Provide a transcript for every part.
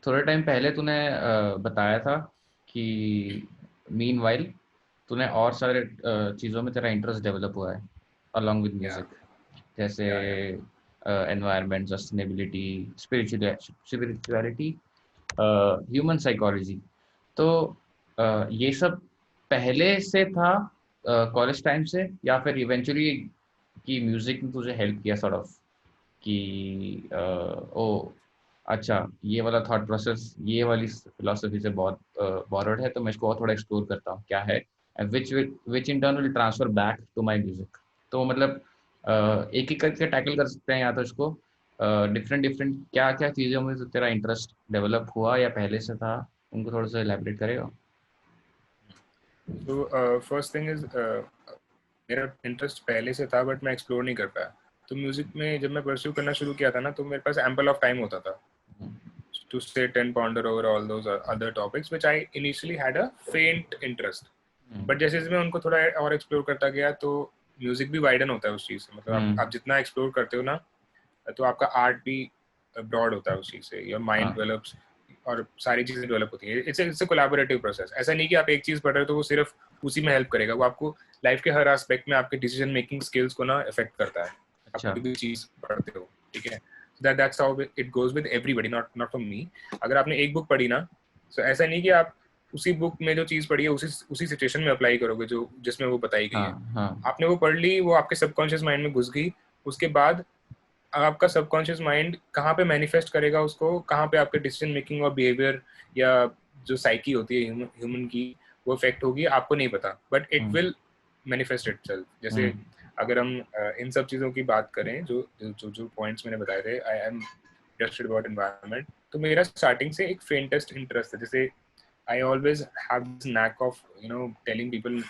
थोड़े टाइम पहले तूने बताया था कि मीनवाइल तूने और सारे चीज़ों में तेरा इंटरेस्ट डेवलप हुआ है अलॉन्ग विद या म्यूजिक, जैसे या environment, sustainability, spirituality, human psychology. तो ये सब पहले से था कॉलेज टाइम से, या फिर इवेंचुअली कि म्यूजिक ने तुझे हेल्प किया सॉर्ट ऑफ कि ओ अच्छा ये वाला थॉट प्रोसेस ये वाली फिलोसफी से बहुत बॉरोड है, तो मैं इसको और थोड़ा एक्सप्लोर करता हूँ क्या है, which in turn will transfer back to my music. तो मतलब एक एक करके टैकल कर सकते हैं, या तो इसको डिफरेंट डिफरेंट क्या क्या चीज़ों में तो तेरा इंटरेस्ट डेवलप हुआ या पहले से था, उनको थोड़ा सा एलैबोरेट करेगा। तो फर्स्ट थिंग इज मेरा इंटरेस्ट पहले से था बट मैं एक्सप्लोर नहीं कर पाया। तो म्यूजिक में जब मैं परस्यू करना शुरू किया था ना, तो मेरे पास एम्पल ऑफ टाइम होता था to sit and ponder over all those other topics which I initially had a faint interest. But जैसे जैसे मैं उनको थोड़ा और एक्सप्लोर करता गया तो म्यूजिक भी वाइडन होता है उस चीज़ से। मतलब आप जितना एक्सप्लोर करते हो ना, तो आपका आर्ट भी ब्रॉड होता है उस चीज़ से, योर माइंड डेवलप्स और सारी चीज़ें डेवलप होती है। It's a collaborative process. ऐसा नहीं कि आप एक चीज़ पढ़ रहे हो तो वो सिर्फ उसी में हेल्प करेगा, वो आपको लाइफ के हर एस्पेक्ट में आपके डिसीजन मेकिंग स्किल्स को ना इफेक्ट करता है। आप अच्छा। कोई भी चीज़ पढ़ते हो, ठीक है, that's how it goes with everybody, not for me. अगर आपने एक बुक पढ़ी ना, तो ऐसा नहीं कि आप उसी बुक में जो चीज़ पढ़ी है उसी सिचुएशन में अप्लाई करोगे जो जिसमें वो बताई गई है। हाँ हाँ। आपने वो पढ़ ली, वो आपके सबकॉन्शियस माइंड में घुस गई, उसके बाद आपका सबकॉन्शियस माइंड कहाँ पे मैनिफेस्ट करेगा उसको, कहाँ पे आपके डिसीजन मेकिंग और बिहेवियर या जो साइकी होती है ह्यूमन की वो इफेक्ट होगी, आपको नहीं पता, but it will manifest itself. जैसे अगर हम इन सब चीज़ों की बात करें जो जो जो पॉइंट्स मैंने बताए थे, I am interested about environment, तो मेरा स्टार्टिंग से एक फेंटेस्ट इंटरेस्ट है। जैसे I always have this knack of telling people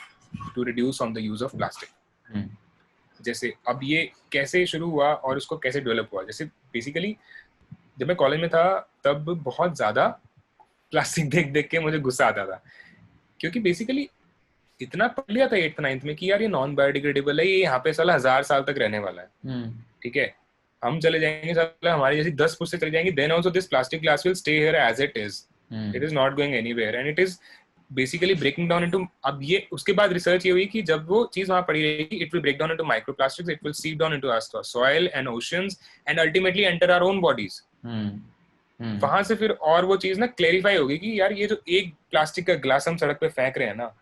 to reduce on the use of plastic. जैसे अब ये कैसे शुरू हुआ और उसको कैसे डेवलप हुआ, जैसे बेसिकली जब मैं कॉलेज में था तब बहुत ज़्यादा प्लास्टिक देख देख के मुझे गुस्सा आता था, क्योंकि बेसिकली इतना पढ़ लिया था 8th 9th में कि यार ये नॉन बायोडिग्रेडेबल है, ये यहाँ पे साला 1000 साल तक रहने वाला है, ठीक है, हम चले जाएंगे साला, हमारी जैसी 10 फुट से चले जाएंगे, then also this plastic glass will stay here as it is not going anywhere and it is basically breaking down into. अब ये उसके बाद रिसर्च ये हुई कि जब वो चीज वहां पड़ी रहेगी, it will break down into microplastics, it will seep down into our soil and oceans and ultimately enter our own bodies. वहां से फिर और वो चीज ना क्लेरिफाई होगी कि यार ये जो एक प्लास्टिक का ग्लास हम सड़क पे फेंक रहे हैं ना,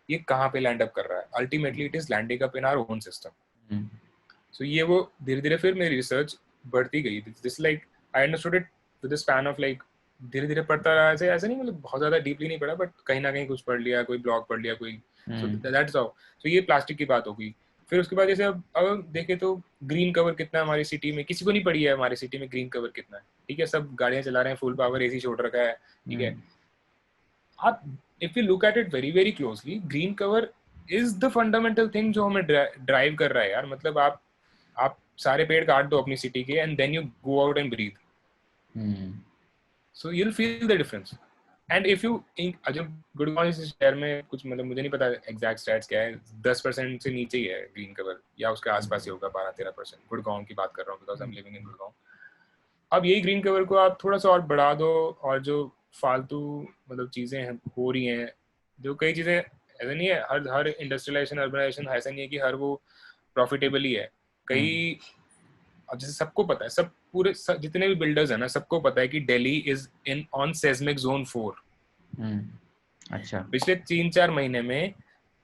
ये कहाँ पे लैंड अप कर रहा है, ultimately it is landing up in our own system. So ये वो धीरे धीरे फिर मेरी रिसर्च बढ़ती गई, this like I understood it with the span of like धीरे धीरे पढ़ता रहा, ऐसे ऐसे नहीं, मतलब बहुत ज्यादा डीपली नहीं पढ़ा, बट कहीं ना कहीं कुछ पढ़ लिया, कोई ब्लॉग पढ़ लिया कोई, सो दैट्स हाउ। तो ये प्लास्टिक की बात होगी। फिर उसके बाद जैसे अब देखे तो ग्रीन कवर कितना है हमारी सिटी में, किसी को नहीं पड़ी है हमारी सिटी में ग्रीन कवर कितना है, ठीक है, सब गाड़ियां चला रहे हैं, फुल पावर एसी छोड़ रखा है, ठीक है। आप if you look at it very very closely, green cover is the fundamental thing जो हमें ड्राइव कर रहा है यार। मतलब आप सारे पेड़ काट दो अपनी सिटी के and then you go out and breathe, so you will feel the difference. And if you जब गुड़गांव जैसे शहर में कुछ, मतलब मुझे नहीं पता एग्जैक्ट स्टैट्स क्या है, 10% से नीचे ही है ग्रीन कवर, या उसके आसपास ही होगा, 12-13%। गुड़गांव की बात कर रहा हूँ because I am living in Gurgaon. अब यही ग्रीन कवर को आप थोड़ा सा और बढ़ा दो, और जो फालतू मतलब चीज़ें हो रही हैं, जो कई चीज़ें, ऐसा नहीं है हर हर इंडस्ट्रियलाइजेशन अर्बनाइजेशन ऐसा नहीं है कि हर वो प्रॉफिटेबल ही है। कई, अब जैसे सबको पता है, सब पूरे जितने भी बिल्डर्स हैं ना, सबको पता है कि Delhi is in on seismic zone 4। अच्छा। पिछले 3-4 महीने में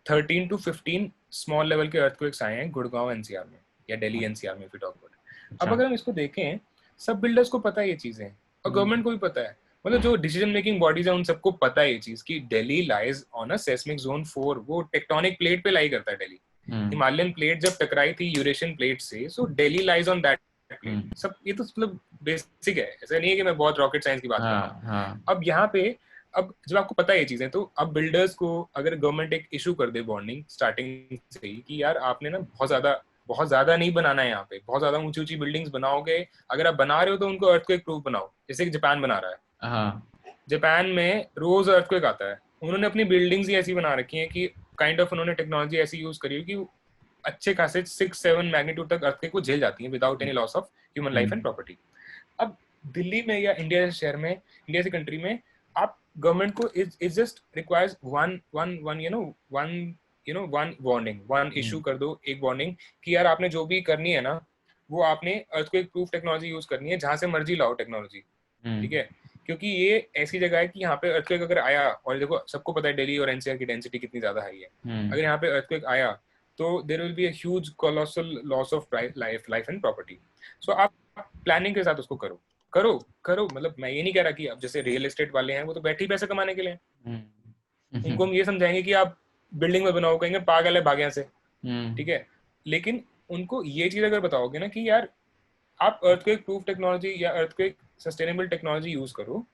13 to 15 स्मॉल लेवल के अर्थक्वेक्स आए हैं गुड़गांव एनसीआर में, या दिल्ली एनसीआर में, फिर अब अच्छा। अगर हम इसको देखें, सब बिल्डर्स को पता है ये चीजें, और गवर्नमेंट को भी पता है, मतलब जो डिसीजन मेकिंग बॉडीज है उन सबको पता है ये चीज कि Delhi lies on a seismic zone 4। वो टेक्टोनिक प्लेट पे लाई करता है दिल्ली। हिमालयन प्लेट जब टकराई थी यूरेशियन प्लेट से, so Delhi lies on that plate. सब ये तो मतलब बेसिक है, ऐसा नहीं है कि मैं बहुत रॉकेट साइंस की बात कर रहा हाँ हाँ। हूँ। अब यहाँ पे, अब जब आपको पता है ये चीजें, तो अब बिल्डर्स को अगर गवर्नमेंट एक इशू कर दे वार्निंग स्टार्टिंग से ही कि यार आपने ना बहुत ज्यादा नहीं बनाना है, यहाँ पे बहुत ज्यादा ऊंची ऊंची बिल्डिंग्स बनाओगे, अगर आप बना रहे हो तो उनको अर्थक्वेक प्रूफ बनाओ, जैसे कि जापान बना रहा है। हाँ। जापान में रोज अर्थक्वेक आता है, उन्होंने अपनी बिल्डिंग्स ही ऐसी बना रखी है कि काइंड ऑफ उन्होंने टेक्नोलॉजी ऐसी यूज करी है कि अच्छे खासे 6-7 मैग्नीट्यूड तक अर्थक्वेक को झेल जाती है without any loss of human life and property. अब दिल्ली में या इंडिया जैसे शहर में, इंडिया जैसी कंट्री में, आप गवर्नमेंट को is just requires one one one one warning, one issue कर दो, एक वार्निंग कि यार आपने जो भी करनी है ना, वो आपने अर्थक्वेक प्रूफ टेक्नोलॉजी यूज करनी है, जहां से मर्जी लाओ टेक्नोलॉजी, ठीक है। क्योंकि ये ऐसी जगह है कि यहाँ पे अर्थक्वेक अगर आया, और देखो सबको पता है दिल्ली और एनसीआर की डेंसिटी कितनी ज्यादा हाई है, अगर यहाँ पे अर्थक्वेक आया तो there will be a huge colossal loss of life and property. So आप प्लानिंग के साथ उसको करो करो करो। मतलब मैं ये नहीं कह रहा कि अब जैसे रियल एस्टेट वाले हैं वो तो बैठे ही पैसे कमाने के लिए, उनको हम ये समझाएंगे कि आप बिल्डिंग में बनाओ, कहेंगे पागल है भाग यहाँ से, ठीक है। लेकिन उनको ये चीज अगर बताओगे ना कि यार आप अर्थक्वेक प्रूफ टेक्नोलॉजी या अर्थक्वेक सस्टेनेबल टेक्नोलॉजी यूज करो,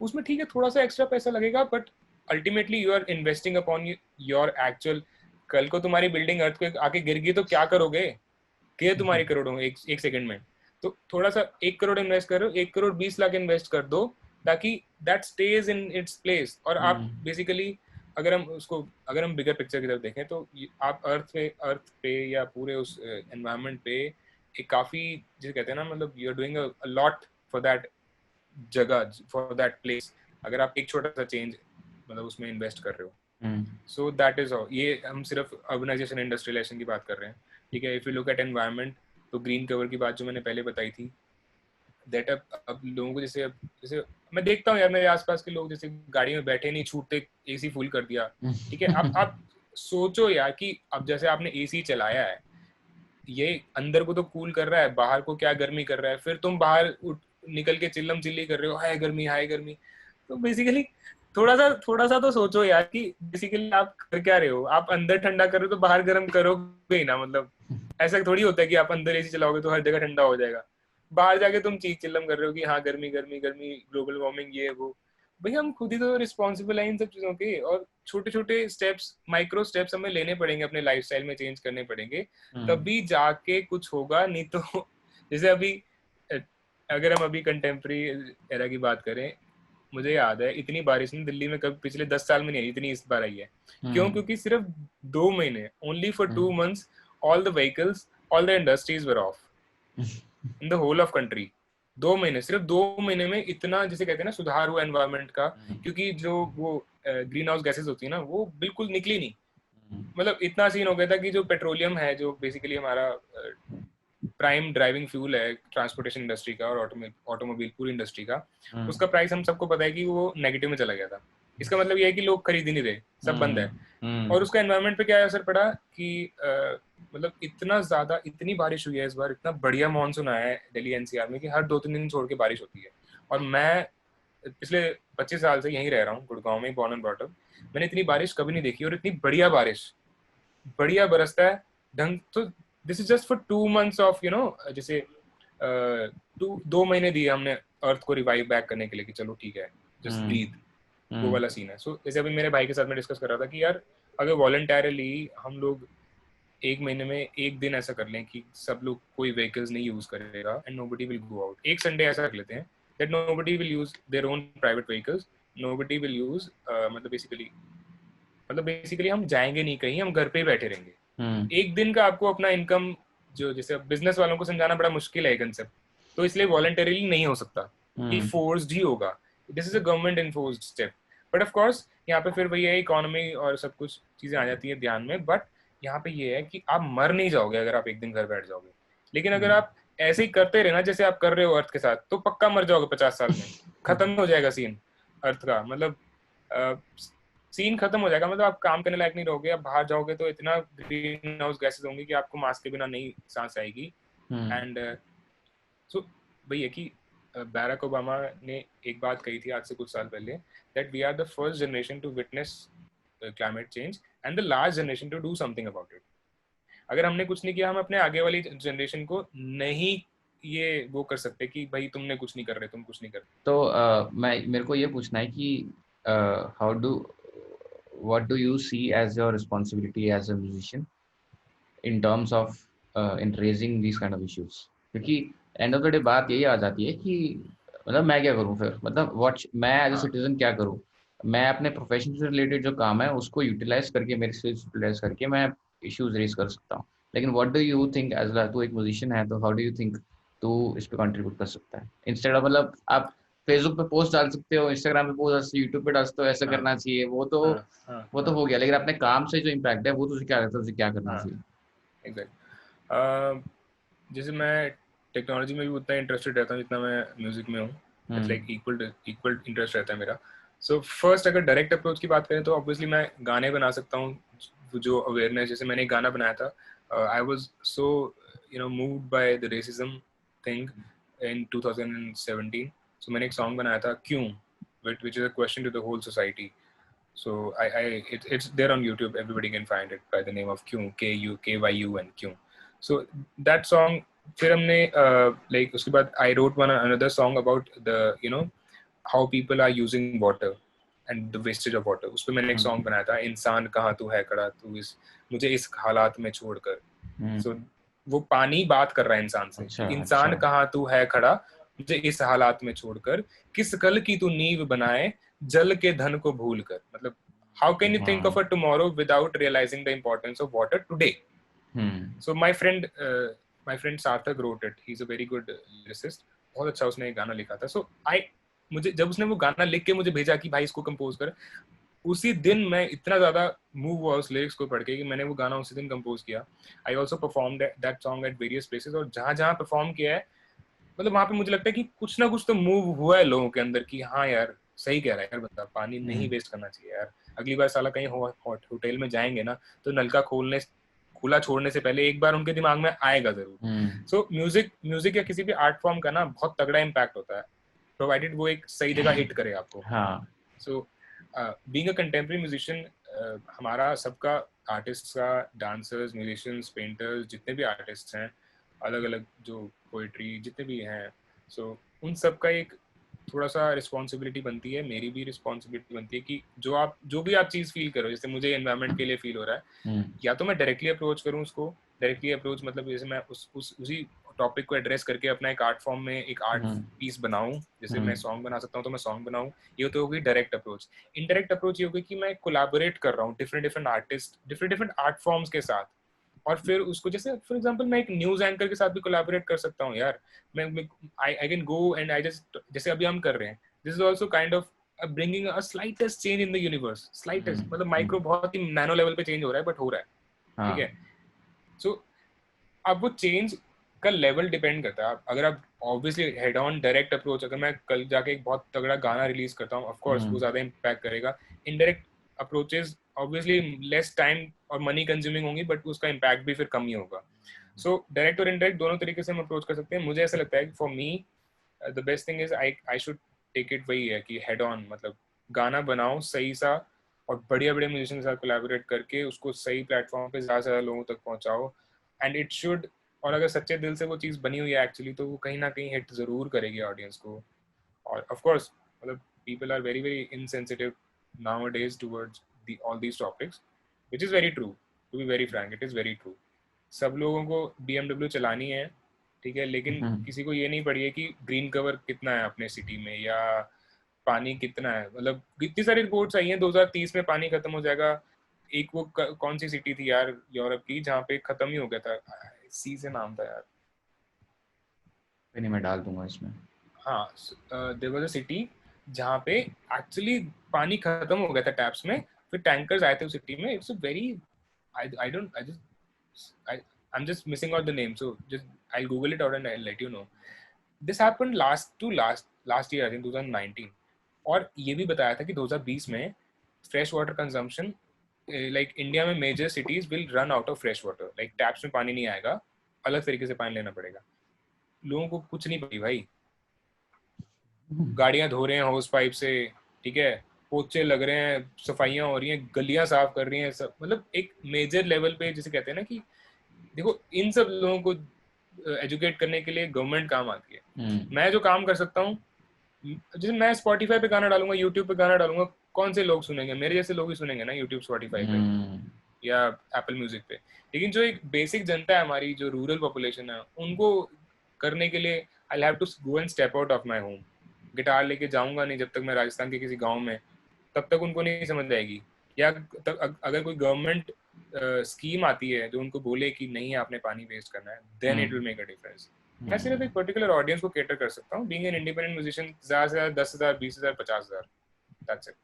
उसमें ठीक है थोड़ा सा एक्स्ट्रा पैसा लगेगा, but ultimately you are investing upon your actual. कल को तुम्हारी बिल्डिंग अर्थक्वेक आके गिर गई तो क्या करोगे, क्या तुम्हारी करोड़ों एक सेकंड में। तो थोड़ा सा 1 करोड़ इन्वेस्ट करो, 1 करोड़ 20 लाख इन्वेस्ट कर दो, ताकि that stage in its place. और आप बेसिकली अगर हम बिगर पिक्चर की तरफ देखें तो आप अर्थ पे या पूरे उस एनवायरनमेंट पे एक काफी, जिसे कहते हैं ना, मतलब you are doing a lot for that जगह, फॉर दैट प्लेस, अगर आप एक छोटा सा चेंज मतलब उसमें इन्वेस्ट कर रहे हो। So that is all. ये हम सिर्फ अर्बनाइजेशन इंडस्ट्रियलाइजेशन की बात कर रहे हैं, ठीक है। If you look at environment, तो ग्रीन कवर की बात जो मैंने पहले बताई थी, दैट अब लोगों को जैसे मैं देखता हूँ यार, मेरे आसपास के लोग जैसे गाड़ी में बैठे नहीं, छूटते एसी फुल कर दिया, ठीक है। आप सोचो यार कि अब जैसे आपने एसी चलाया है, ये अंदर को तो कूल कर रहा है, बाहर को क्या गर्मी कर रहा है, फिर तुम बाहर निकल के चिल्लम चिल्ली कर रहे हो, हाय गर्मी हाय गर्मी। तो बेसिकली थोड़ा सा तो सोचो यार कि बेसिकली आप कर क्या रहे हो। आप अंदर ठंडा कर रहे हो तो बाहर गर्म करोगे ही ना। मतलब ऐसा थोड़ी होता है कि आप अंदर एसी चलाओगे तो हर जगह ठंडा हो जाएगा, बाहर जाके तुम चीख चिल्लम कर रहे हो कि हाँ गर्मी गर्मी गर्मी, ग्लोबल वार्मिंग, ये वो। भाई हम खुद ही तो रिस्पॉन्सिबल है इन सब चीजों के, और छोटे छोटे स्टेप्स, माइक्रो स्टेप्स हमें लेने पड़ेंगे, अपने लाइफस्टाइल में चेंज करने पड़ेंगे, तभी जाके कुछ होगा। नहीं तो जैसे अभी अगर हम अभी कंटेम्प्रेरी एरा की बात करें, मुझे याद है इतनी बारिश नहीं दिल्ली में कभी पिछले 10 साल में नहीं आई, इतनी इस बार आई है। क्यों? क्योंकि सिर्फ 2 महीने, only for 2 months, all the vehicles, all the industries were off in the whole of country. 2 महीने, सिर्फ 2 महीने में इतना, जिसे कहते हैं ना, सुधार हुआ एनवायरनमेंट का। क्योंकि जो वो ग्रीन हाउस गैसेस होती है ना, वो बिल्कुल निकली नहीं। मतलब इतना सीन हो गया था कि जो पेट्रोलियम है, जो बेसिकली हमारा प्राइम ड्राइविंग फ्यूल है ट्रांसपोर्टेशन इंडस्ट्री का और ऑटोमोबाइल पूरी इंडस्ट्री का, उसका प्राइस हम सबको पता है कि वो नेगेटिव में चला गया था। इसका मतलब ये है कि लोग खरीद ही नहीं रहे, सब बंद है। और उसका एनवायरनमेंट पे क्या असर पड़ा कि मतलब इतना ज्यादा, इतनी बारिश हुई है इस बार, इतना बढ़िया मानसून आया है दिल्ली एनसीआर में कि हर 2-3 दिन छोड़ के बारिश होती है। और मैं पिछले 25 साल से यहीं रह रहा हूँ, गुड़गांव में, बॉर्न एंड ब्रॉट अप। मैंने इतनी बारिश कभी नहीं देखी, और इतनी बढ़िया बारिश, बढ़िया बरसता है ढंग। तो this is just for 2 months of जैसे 2 महीने दिए हमने अर्थ को रिवाइव बैक करने के लिए कि चलो ठीक है, जस्ट ब्रीथ, वो वाला सीन है। सो जैसे अभी मेरे भाई के साथ में डिस्कस कर रहा था कि यार अगर वॉलंटरली हम लोग 1 महीने में 1 दिन ऐसा कर लें कि सब लोग कोई व्हीकल्स नहीं यूज करेगा and nobody will go out. एक संडे ऐसा रख लेते हैं that nobody will use their own private vehicles, nobody will use मतलब बेसिकली हम जाएंगे नहीं कहीं, हम घर पे ही बैठे रहेंगे। एक दिन का आपको अपना इनकम, जो जैसे बिजनेस वालों को समझाना बड़ा मुश्किल है कंसेप्ट, तो इसलिए वॉलंटरीली नहीं हो सकता, ये फोर्स्ड ही होगा। This is a government enforced step. But of course यहाँ पे फिर वही है, इकोनॉमी और सब कुछ चीजें आ जाती है ध्यान में। बट यहाँ पे ये है कि आप मर नहीं जाओगे अगर आप एक दिन घर बैठ जाओगे। लेकिन अगर आप ऐसे ही करते रहे ना जैसे आप कर रहे हो अर्थ के साथ, तो पक्का मर जाओगे 50 साल में। खत्म हो जाएगा सीन अर्थ का, मतलब सीन खत्म हो जाएगा। मतलब आप काम करने लायक नहीं रहोगे। आप बाहर जाओगे तो इतना ग्रीन हाउस गैसेस होंगी कि आपको मास्क के बिना नहीं सांस आएगी। एंड सो वही है कि बैराक ओबामा ने एक बात कही थी आज से कुछ साल पहले, that we are the first generation to witness climate change and the last generation to do something about it. अगर हमने कुछ नहीं किया, हम अपने आगे वाली जनरेशन को नहीं ये वो कर सकते कि भाई तुमने कुछ नहीं कर रहे, तुम कुछ नहीं कर रहे। तो मेरे को ये पूछना है कि what do you see as your responsibility as a musician in terms of in raising these kind of issues? क्योंकि एंड ऑफ द डे बात यही आ जाती है कि मतलब मैं क्या करूं फिर, मतलब मैं एज ए सिटीजन क्या करूं। मैं अपने प्रोफेशन से रिलेटेड जो काम है उसको यूटिलाइज करके, मेरे स्किल्स यूटिलाइज करके मैं इश्यूज रेज कर सकता हूँ। लेकिन what do you think as तू एक म्यूजिशियन है, तो हाउ डू यू थिंक तो इस पे कंट्रीब्यूट कर सकता है। इंस्टेड ऑफ मतलब आप फेसबुक पे पोस्ट डाल सकते हो, इंस्टाग्राम पे पोस्ट डाल सकते हो, यूट्यूब पे डाल सकते हो, ऐसा हाँ करना चाहिए, हाँ हाँ वो तो हाँ हो गया, लेकिन अपने काम से जो इम्पैक्ट है वो तुझे क्या लगता है, तुझे क्या करना हाँ चाहिए? एग्जैक्ट। जैसे मैं टेक्नोलॉजी में भी उतना इंटरेस्टेड रहता हूँ जितना मैं म्यूजिक में हूँ। इट्स लाइक इक्वल इंटरेस्ट रहता है मेरा। सो फर्स्ट अगर डायरेक्ट अप्रोच की बात करें तो ऑब्वियसली मैं गाने बना सकता हूँ जो अवेयरनेस, जैसे मैंने एक गाना बनाया था, I was so moved by the racism thing in 2017। सो मैंने एक सॉन्ग बनाया था क्यों, which is a question to the whole society. So it's there on YouTube. Everybody can find it by the name of Kyun, KYUN Kyun. So that song, फिर हमने like उसके बाद I wrote another song about the how people are using water and the wastage of water. उस पे मैंने एक song बनाया था, इंसान कहाँ तू है खड़ा, तू इस मुझे इस हालात में छोड़कर। So वो पानी बात कर रहा है इंसान से कि अच्छा इंसान अच्छा। कहाँ तू है खड़ा, मुझे इस हालात में छोड़कर, किस कल की तू नींव बनाए जल के धन को भूल कर। मतलब how can you think of हाँ। a tomorrow without realizing the importance of water today? So my friend Sarthak wrote it. He's a very good lyricist. बहुत अच्छा उसने एक गाना लिखा था। So मुझे जब उसने वो गाना लिख के मुझे भेजा कि भाई इसको कंपोज कर, उसी दिन मैं इतना ज्यादा मूव हुआ उस लिरिक्स को पढ़ के कि मैंने वो गाना उसी दिन कंपोज किया। I also perform that song at various places, और जहां जहां परफॉर्म किया है मतलब वहां पे मुझे लगता है कि कुछ ना कुछ तो मूव हुआ है लोगों के अंदर कि हाँ यार सही कह रहा है यार बंदा, पानी नहीं वेस्ट करना चाहिए यार। अगली बार साला कहीं होटल में जाएंगे ना तो नलका खुला छोड़ने से पहले एक बार उनके दिमाग में आएगा जरूर। सो म्यूजिक या किसी भी आर्ट फॉर्म का ना बहुत तगड़ा इम्पैक्ट होता है, प्रोवाइडेड वो एक सही जगह हिट करे आपको। हाँ। So being a contemporary musician, हमारा सबका, आर्टिस्ट का, डांसर्स, म्यूजिशियंस, पेंटर्स, जितने भी आर्टिस्ट हैं, अलग अलग जो पोइट्री जितने भी हैं, सो उन सब का एक थोड़ा सा रिस्पॉन्सिबिलिटी बनती है, मेरी भी रिस्पॉन्सिबिलिटी बनती है कि जो भी आप चीज़ फील करो, जैसे मुझे एनवायरनमेंट के लिए फील हो रहा है, या तो मैं डायरेक्टली अप्रोच करूँ उसको। डायरेक्टली अप्रोच मतलब जैसे मैं उसी टॉपिक को एड्रेस करके अपना एक आर्ट फॉर्म में एक आर्ट पीस बनाऊं, जैसे मैं सॉन्ग बना सकता हूँ तो मैं सॉन्ग बनाऊं। ये तो होगी डायरेक्ट अप्रोच। इनडायरेक्ट अप्रोच ये होगी कि मैं कोलैबोरेट कर रहा हूँ different different artist, different different art forms के साथ, और फिर उसको, जैसे फॉर एग्जांपल मैं एक न्यूज एंकर के साथ भी कोलैबोरेट कर सकता हूँ यार। मैं I can go and I just, जैसे अभी हम कर रहे हैं, this is also kind of bringing a slightest change in the universe. Slightest मतलब माइक्रो, बहुत ही नैनो लेवल पे चेंज हो रहा है, बट हो रहा है, ठीक है। सो अब वो चेंज का लेवल डिपेंड करता है। अगर आप obviously head on direct approach, अगर मैं कल जाके एक बहुत तगड़ा गाना रिलीज करता हूँ, ऑफ कोर्स वो ज्यादा इम्पैक्ट करेगा। Indirect approaches obviously less time और मनी कंज्यूमिंग होंगी, बट उसका इम्पैक्ट भी फिर कम ही होगा। सो डायरेक्ट और इनडायरेक्ट दोनों तरीके से हम अप्रोच कर सकते हैं। मुझे ऐसा लगता है कि for me the best thing is I should take it, वही है कि हेड ऑन, मतलब गाना बनाओ सही सा और बढ़िया बढ़िया म्यूजिशियन के साथ कोलैबोरेट करके उसको सही प्लेटफॉर्म पे ज़्यादा से ज़्यादा लोगों तक पहुंचाओ, एंड इट शुड, और अगर सच्चे दिल से वो चीज़ बनी हुई है एक्चुअली, तो वो कहीं ना कहीं हिट ज़रूर करेगी ऑडियंस को। और ऑफ कोर्स मतलब people are very very insensitive nowadays towards all these topics, which is very true, to be very frank, it is very true। सब लोगों को BMW चलानी है, ठीक है, लेकिन किसी को ये नहीं पड़ी है कि ग्रीन कवर कितना है अपने सिटी में, या पानी कितना है। मतलब इतनी सारी रिपोर्ट्स आई हैं 2030 में पानी खत्म हो जाएगा। एक वो कौन सी सिटी थी यार यूरोप की जहाँ पे खत्म ही हो गया था, सी से नाम था यार। नहीं, मैं डाल दूंगा इसमें। हाँ, देयर वाज अ सिटी जहाँ पे एक्चुअली पानी खत्म हो गया था टैप्स में, फिर टैंकर्स आए थे उस सिटी में। It's a very, I don't, I'm just missing out the name, so just I'll Google it out and I'll let you know. This happened last year, I think 2019। और ये भी बताया था कि 2020 में fresh water consumption, like India में major cities will run out of fresh water, like taps में पानी नहीं आएगा, अलग तरीके से पानी लेना पड़ेगा। लोगों को कुछ नहीं पड़ी भाई, गाड़ियां धो रहे हैं होस पाइप से, ठीक है, पोचे लग रहे हैं, सफाइयां हो रही हैं, गलियां साफ कर रही हैं, सब मतलब एक मेजर लेवल पे, जिसे कहते हैं ना कि देखो इन सब लोगों को एजुकेट करने के लिए गवर्नमेंट काम आती है। मैं जो काम कर सकता हूँ, जैसे मैं स्पॉटिफाई पे गाना डालूंगा, यूट्यूब पे गाना डालूंगा, कौन से लोग सुनेंगे? मेरे जैसे लोग ही सुनेंगे ना यूट्यूब स्पॉटिफाई पे या एप्पल म्यूजिक पे। लेकिन जो एक बेसिक जनता है हमारी, जो रूरल पॉपुलेशन है, उनको करने के लिए I have to go and step out of my home. Guitar लेके जाऊंगा नहीं जब तक मैं राजस्थान के किसी गाँव में, तब तक उनको नहीं समझ आएगी। या अगर कोई गवर्नमेंट स्कीम आती है जो उनको बोले कि नहीं आपने पानी वेस्ट करना है, then it will make a difference. मैं सिर्फ एक पर्टिकुलर ऑडियंस को कैटर कर सकता हूँ. बीइंग एन इंडिपेंडेंट म्यूजिशियन ज़्यादा से ज़्यादा 10,000 20,000 50,000, that's it.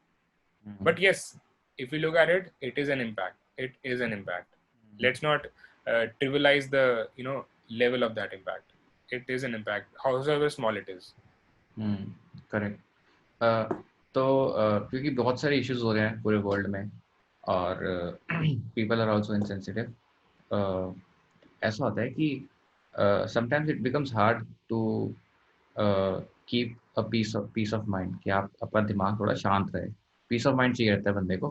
But yes, if you look at it, it is an impact. It is an impact. Let's not trivialize the level of that impact. It is an impact, however small it is. Correct. तो क्योंकि बहुत सारे issues हो रहे हैं पूरे world में और पीपल आर आल्सो इनसेंसिटिव. ऐसा होता है कि sometimes it becomes hard to keep a peace of mind कि आप अपना दिमाग थोड़ा शांत रहे. पीस ऑफ माइंड चाहिए रहता है बंदे को.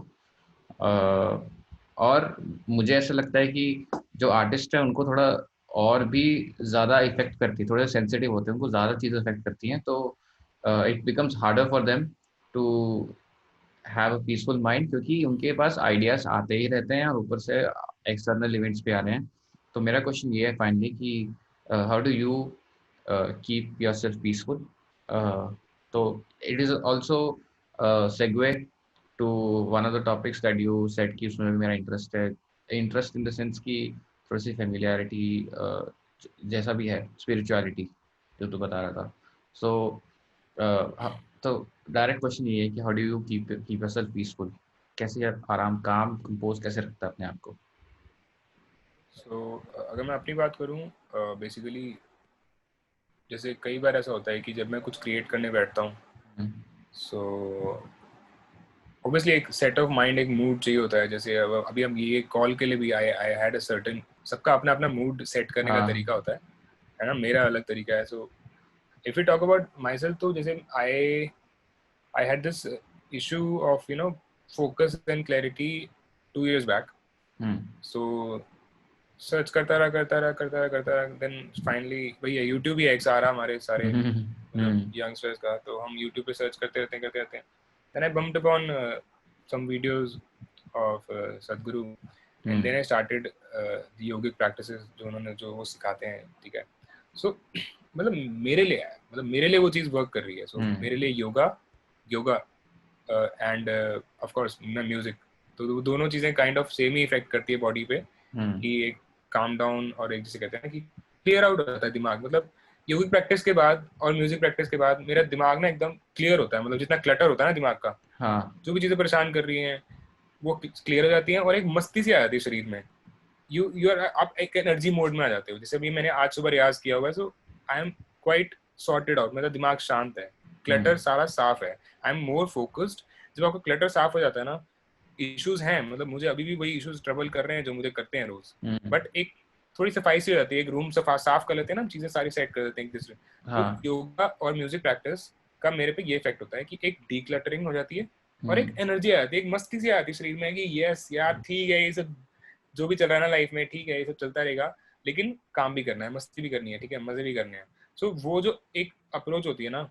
और मुझे ऐसा लगता है कि जो आर्टिस्ट है उनको थोड़ा और भी ज़्यादा इफेक्ट करती है. थोड़े सेंसिटिव होते हैं, उनको ज़्यादा चीज़ें इफेक्ट करती हैं. तो it becomes harder for them to have a peaceful mind क्योंकि उनके पास आइडियाज आते ही रहते हैं और ऊपर से एक्सटर्नल इवेंट्स पे आ रहे हैं. तो मेरा क्वेश्चन ये है फाइनली कि how do you keep yourself peaceful? So it is also a segue to one of the topics that you said कि उसमें भी मेरा इंटरेस्ट इन द सेंस कि थोड़ी सी फेमिलियरिटी जैसा भी है स्पिरिचुअलिटी जो तू बता रहा था. सो तो डायरेक्ट क्वेश्चन ये है कि how do you keep yourself peaceful? कैसे आराम काम कंपोज कैसे रखता है अपने आप को? So अगर मैं अपनी बात करूँ, बेसिकली जैसे कई बार ऐसा होता है कि जब मैं कुछ क्रिएट करने बैठता हूँ, सो ऑब्वियसली एक सेट ऑफ माइंड, एक मूड चाहिए होता है. जैसे अभी हम ये कॉल के लिए भी आई हैड अ सर्टेन, सबका अपना अपना मूड सेट करने का तरीका होता है ना. मेरा अलग तरीका है. So if you talk about my self, तो जैसे I had this issue of focus and clarity 2 years back. So search करता रहा, देन फाइनली भैया यूट्यूब ही है एक सहारा हमारे सारे मतलब यंगस्टर्स का. तो हम यूट्यूब पे सर्च करते रहते हैं. Then I bumped upon some videos of Sadhguru, and then I started the yogic practices जो उन्होंने जो वो सिखाते हैं. ठीक है. So मतलब मेरे लिए वो चीज़ वर्क कर रही है. So मेरे लिए yoga end of course music, तो दोनों चीज़ें kind of same he effect करती है बॉडी पे. कि एक काम डाउन और एक जिसे कहते हैं ना कि क्लियर आउट होता है दिमाग. मतलब योगिक प्रैक्टिस के बाद और म्यूजिक प्रैक्टिस के बाद मेरा दिमाग ना एकदम क्लियर होता है. मतलब जितना क्लटर होता है ना दिमाग का, जो भी चीजें परेशान कर रही हैं वो क्लियर हो जाती हैं और एक मस्ती सी आ जाती है शरीर में. आप एक एनर्जी मोड में आ जाते हो. जैसे अभी मैंने आज सुबह रियाज किया हुआ है, so I am quite sorted out. मेरा दिमाग शांत है, क्लटर सारा साफ है, आई एम मोर फोकस्ड. जब आपका क्लटर साफ हो जाता है ना, इश्यूज हैं, मतलब मुझे अभी भी वही इश्यूज ट्रबल कर रहे हैं जो मुझे करते हैं रोज, बट एक थोड़ी सफाई सी हो जाती है. एक रूम साफ कर लेते हैं ना, चीजें सारी सेट कर देते हैं एक दूसरे. तो योगा और म्यूजिक प्रैक्टिस का मेरे पे ये इफेक्ट होता है कि एक डीक्लटरिंग हो जाती है और एक एनर्जी आ जाती है, एक मस्ती सी आती है शरीर में कि यस यार ठीक है, ये सब जो भी चल रहा है ना लाइफ में, ठीक है ये सब चलता रहेगा, लेकिन काम भी करना है, मस्ती भी करनी है, ठीक है, मजे भी करने हैं. सो वो जो एक अप्रोच होती है ना,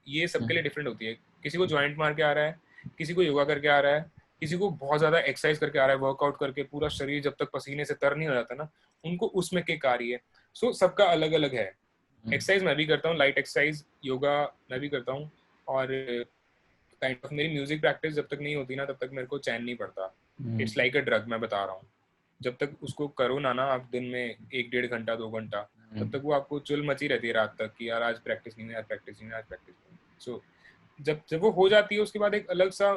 ये सबके लिए डिफरेंट होती है. किसी को जॉइंट मार के आ रहा है, किसी को योगा करके आ रहा है, किसी को बहुत ज्यादा एक्सरसाइज करके आ रहा है, वर्कआउट करके पूरा शरीर जब तक पसीने से तर नहीं हो जाता ना, उनको उसमें किक आ रही है. सो सबका अलग अलग है. एक्सरसाइज मैं भी करता हूँ, लाइट एक्सरसाइज, योगा मैं भी करता हूँ. और काइंड ऑफ मेरी म्यूजिक प्रैक्टिस जब तक नहीं होती ना, तब तक मेरे को चैन नहीं पड़ता. इट्स लाइक अ ड्रग, मैं बता रहा हूँ. जब तक उसको करो ना आप दिन में 1-1.5 घंटा 2 घंटा, तब तक वो आपको चुल मची रहती है रात तक कि यार आज प्रैक्टिस नहीं है, आज प्रैक्टिस नहीं है, आज प्रैक्टिस नहीं. सो जब वो हो जाती है उसके बाद एक अलग सा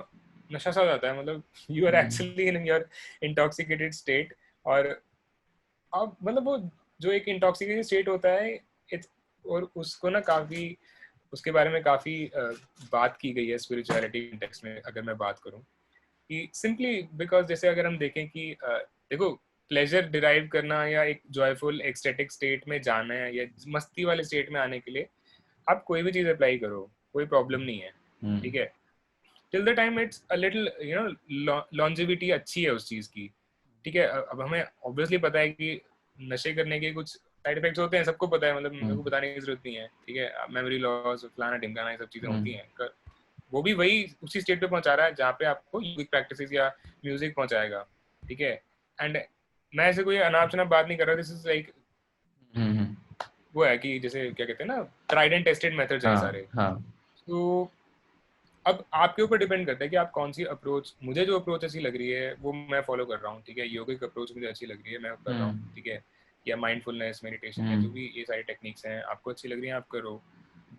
नशा सा जाता है. मतलब you are actually in your intoxicated state. और अब मतलब वो जो एक इंटॉक्सिकेटेड स्टेट होता है, और उसको ना काफी उसके बारे में काफी बात की गई है स्पिरिचुअलिटी कॉन्टेक्स्ट में. अगर मैं बात करूं कि सिंपली बिकॉज जैसे अगर हम देखें कि देखो, प्लेजर डिराइव करना या एक जॉयफुल एक्सटेटिक स्टेट में जाना है या मस्ती वाले स्टेट में आने के लिए आप कोई भी चीज अप्लाई करो, कोई प्रॉब्लम नहीं है. ठीक है, till the time it's a little longevity अच्छी है उस चीज की. ठीक है, अब हमें ऑब्वियसली पता है कि नशे करने के कुछ साइड इफेक्ट्स होते हैं, सबको पता है, मतलब मेरे को बताने की जरूरत नहीं है. ठीक है, मेमोरी लॉस, फलाना ढिमकाना, ये सब चीजें होती हैं. वो भी वही उसी स्टेट पे पहुंचा रहा है जहाँ पे आपको योगिक प्रैक्टिसेस या म्यूजिक पहुंचाएगा. ठीक है, एंड मैं ऐसे कोई अनाप शनाप बात नहीं कर रहा. दिस इज लाइक वो है कि जैसे क्या कहते हैं ना, ट्राइड एंड टेस्टेड मेथड्स हैं सारे. तो अब आपके ऊपर डिपेंड करता है कि आप कौन सी अप्रोच, मुझे जो अप्रोच अच्छी लग रही है वो मैं फॉलो कर रहा हूँ. ठीक है, योगिक अप्रोच मुझे अच्छी लग रही है, मैं कर रहा हूँ. ठीक है, या माइंडफुलनेस मेडिटेशन या जो भी ये सारी टेक्निक्स हैं आपको अच्छी लग रही हैं आप करो,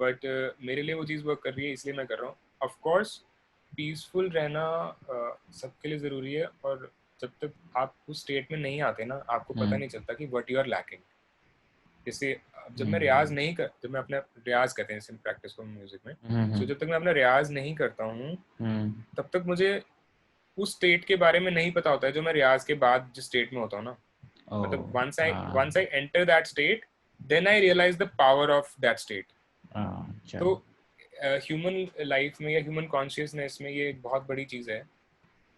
बट मेरे लिए वो चीज़ वर्क कर रही है इसलिए मैं कर रहा हूँ. ऑफ कोर्स पीसफुल रहना सबके लिए ज़रूरी है, और जब तक आप उस स्टेट में नहीं आते ना आपको पता नहीं चलता कि व्हाट यू आर लैकिंग. जैसे जब मैं रियाज नहीं कर, जब मैं अपना रियाज करते हैं प्रैक्टिस को म्यूजिक में, तो जब तक मैं अपना रियाज नहीं करता हूँ तब तक मुझे उस स्टेट के बारे में नहीं पता होता है जो मैं रियाज के बाद जिस स्टेट में होता हूँ ना. मतलब once I enter that state, then I realize the power of that state. तो ह्यूमन लाइफ में या ह्यूमन कॉन्शियसनेस में ये एक बहुत बड़ी चीज़ है.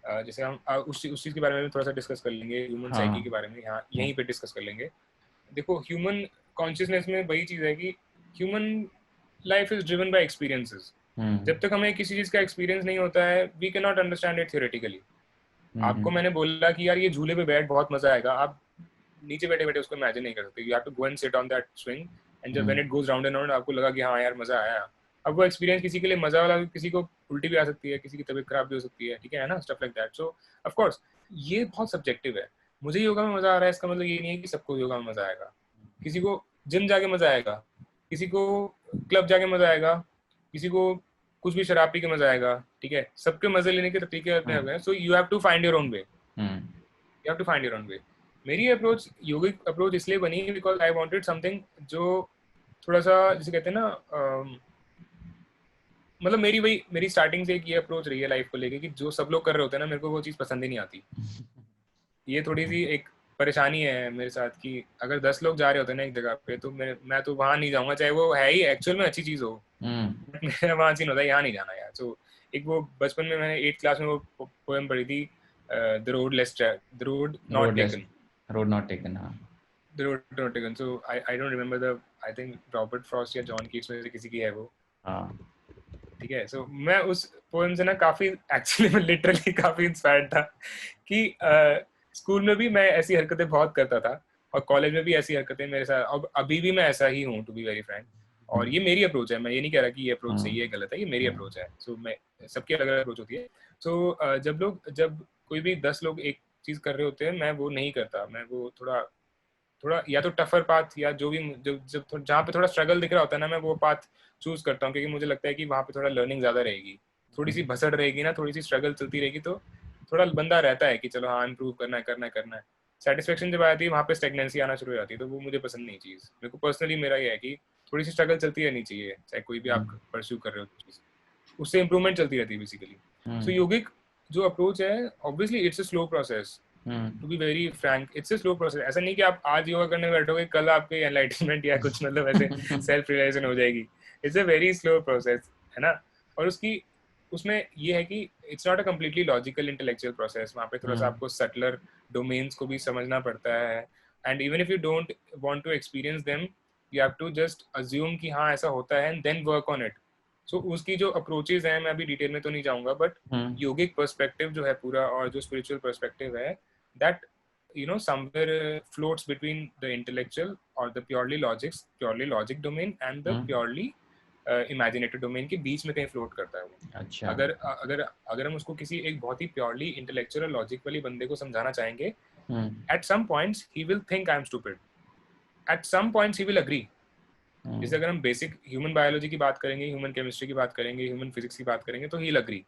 जैसे हम उस चीज़ के बारे में भी थोड़ा सा डिस्कस कर लेंगे, ह्यूमन साइकी के बारे में यहाँ यहीं पे डिस्कस कर लेंगे. देखो ह्यूमन कॉन्शियसनेस में वही चीज़ है कि human life is driven by experiences. जब तक हमें किसी चीज़ का एक्सपीरियंस नहीं होता है we can not understand it theoretically. आपको मैंने बोला कि यार ये झूले पे बैठ बहुत मजा आएगा, आप नीचे बैठे बैठे उसको इमेजिन नहीं कर सकते. You have to go and sit on that swing and जब when it goes round and round आपको लगा कि हाँ यार मजा आया. अब वो एक्सपीरियंस किसी के लिए मजा वाला, किसी को उल्टी भी आ सकती है, किसी की तबीयत खराब भी हो सकती है, ठीक है ना, stuff like that. So of course ये बहुत सब्जेक्टिव है. मुझे योगा में मजा आ रहा है इसका मतलब ये नहीं है कि सबको योगा में मजा आएगा. किसी को जिम जाके मजा आएगा, किसी को क्लब जाके मजा आएगा, किसी को कुछ भी शराब पी के मजा आएगा. ठीक है, सबके मजे लेने के तरीके अपने हैं. So you have to find your own way. You have to find your own way. मेरी अप्रोच योगिक अप्रोच इसलिए बनी बिकॉज आई वांटेड समथिंग जो थोड़ा सा जैसे कहते हैं ना, मतलब मेरी स्टार्टिंग से एक ये अप्रोच रही है लाइफ को लेके कि जो सब लोग कर रहे होते हैं ना मेरे को वो चीज़ पसंद ही नहीं आती. ये थोड़ी सी एक परेशानी है मेरे साथ कि अगर 10 लोग जा रहे होते हैं ना एक जगह पे तो मैं तो वहां नहीं जाऊंगा, चाहे वो है ही एक्चुअल में अच्छी चीज हो. मेरा वहां सीन होता है यहाँ नहीं जाना यार. सो एक वो बचपन में मैंने 8th क्लास में वो पोएम पढ़ी थी, the road not taken. So I don't remember the, I think Robert Frost या जॉन कीट्स में से किसी की है वो. ठीक है. सो मैं उस पोएम से ना काफी एक्चुअली मैं लिटरली काफी इंस्पायर्ड था कि स्कूल में भी मैं ऐसी हरकतें बहुत करता था और कॉलेज में भी ऐसी हरकतें मेरे साथ, अब अभी भी मैं ऐसा ही हूँ टू बी वेरी फ्रैंक. और ये मेरी अप्रोच है, मैं ये नहीं कह रहा कि ये अप्रोच सही है गलत है, ये मेरी अप्रोच है. सो मैं सबकी अलग अलग अप्रोच होती है. सो जब कोई भी 10 लोग एक चीज कर रहे होते हैं मैं वो नहीं करता. मैं वो थोड़ा या तो टफर पाथ या जो भी जब जहाँ पे थोड़ा स्ट्रगल दिख रहा होता है ना मैं वो पाथ चूज करता हूँ, क्योंकि मुझे लगता है कि वहाँ पे थोड़ा लर्निंग ज्यादा रहेगी, थोड़ी सी भसड़ रहेगी ना, थोड़ी सी स्ट्रगल चलती रहेगी तो थोड़ा बंदा रहता है कि चलो हाँ इम्प्रूव करना है. सेटिस्फेक्शन जब आती है वहाँ पे स्टेगनेंसी आना शुरू हो जाती है, तो वो मुझे पसंद नहीं चीज़. मेरे को पर्सनली मेरा ये है कि थोड़ी सी स्ट्रगल चलती रहनी चाहिए, चाहे कोई भी आप परस्यू कर रहे हो चीज़, उससे इम्प्रूवमेंट चलती रहती है बेसिकली. सो योगिक जो अप्रोच है obviously it's a slow process. To be very frank it's a slow process. ऐसा नहीं कि आप आज योगा करने बैठोगे कल आपके एनलाइटमेंट या कुछ मतलब ऐसे सेल्फ रियलाइजेशन हो जाएगी. It's a very slow process है ना. और उसमें ये है कि it's not a completely logical intellectual process. वहाँ पे थोड़ा सा आपको सटलर डोमेन्स को भी समझना पड़ता है. And even if you don't want to experience them you have to just assume कि हाँ ऐसा होता है and then work on it. So उसकी जो अप्रोचेज हैं मैं अभी डिटेल में तो नहीं जाऊंगा, बट योगिक पर्सपेक्टिव जो है पूरा और जो स्पिरिचुअल पर्सपेक्टिव है that somewhere floats between the intellectual or the purely logic domain and the purely imaginative domain के बीच में कहीं फ्लोट करता है वो. अच्छा. अगर हम उसको किसी एक बहुत ही प्योरली इंटेलेक्चुअल लॉजिक वाली बंदे को समझाना चाहेंगे, at some points he will think I am stupid, at some points he will agree. जैसे अगर हम बेसिक ह्यूमन बायोलॉजी की बात करेंगे, ह्यूमन केमिस्ट्री की बात करेंगे, ह्यूमन फिजिक्स की बात करेंगे तो ही लग रही.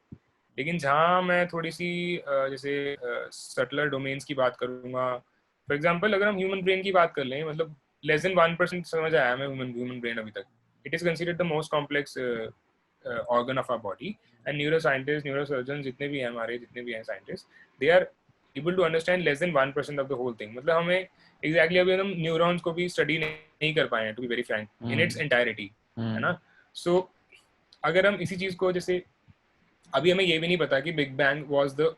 लेकिन जहाँ मैं थोड़ी सी जैसे सटलर डोमेन्स की बात करूँगा, फॉर एग्जांपल अगर हम ह्यूमन ब्रेन की बात कर लें, मतलब लेस देन 1% समझ आया मैं ह्यूमन ब्रेन अभी तक. It is considered the most complex organ of our body. And neuro scientist, neuro surgeon जितने भी हैं हमारे, जितने भी हैं scientist, they are able to understand less than 1% of the whole thing. मतलब हमें एग्जैक्टली अभी हम न्यूरॉन्स को भी स्टडी नहीं कर पाए हैं to be very frank in its entirety, है ना. सो अगर हम इसी चीज़ को जैसे अभी हमें ये भी नहीं पता कि big bang was the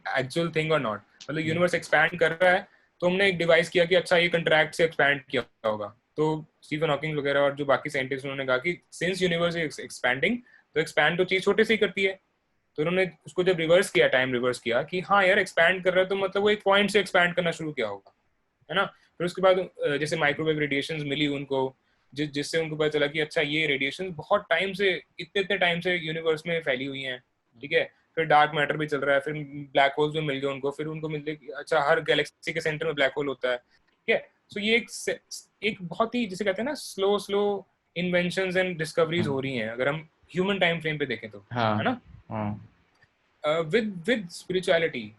actual thing और नॉट. मतलब यूनिवर्स एक्सपैंड कर रहा है तो हमने एक डिवाइस किया कि अच्छा ये कंट्रैक्ट से एक्सपैंड किया होगा. तो स्टीफन हॉकिंग वगैरह और जो बाकी साइंटिस्ट उन्होंने कहा कि सिंस यूनिवर्स इज एक्सपैंडिंग तो एक्सपैंड तो चीज छोटे से ही करती है. तो उन्होंने उसको जब रिवर्स किया, टाइम रिवर्स किया कि हाँ यार एक्सपैंड कर रहा है तो मतलब वो एक पॉइंट से एक्सपैंड करना शुरू किया होगा, है ना. फिर उसके बाद जैसे माइक्रोवेव रेडिएशंस मिली उनको, जिससे उनको पता चला कि अच्छा ये रेडिएशन बहुत टाइम से, इतने टाइम से यूनिवर्स में फैली हुई हैं. ठीक है. फिर डार्क मैटर भी चल रहा है, फिर ब्लैक होल्स भी मिल गए उनको, फिर उनको मिल गए अच्छा हर गैलेक्सी के सेंटर में ब्लैक होल होता है. ठीक है. सो ये एक बहुत ही जिसे कहते हैं ना स्लो इन्वेंशंस एंड डिस्कवरीज हो रही हैं अगर हम ह्यूमन टाइम फ्रेम पे देखें तो, है ना. विद स्पिरिचुअलिटी,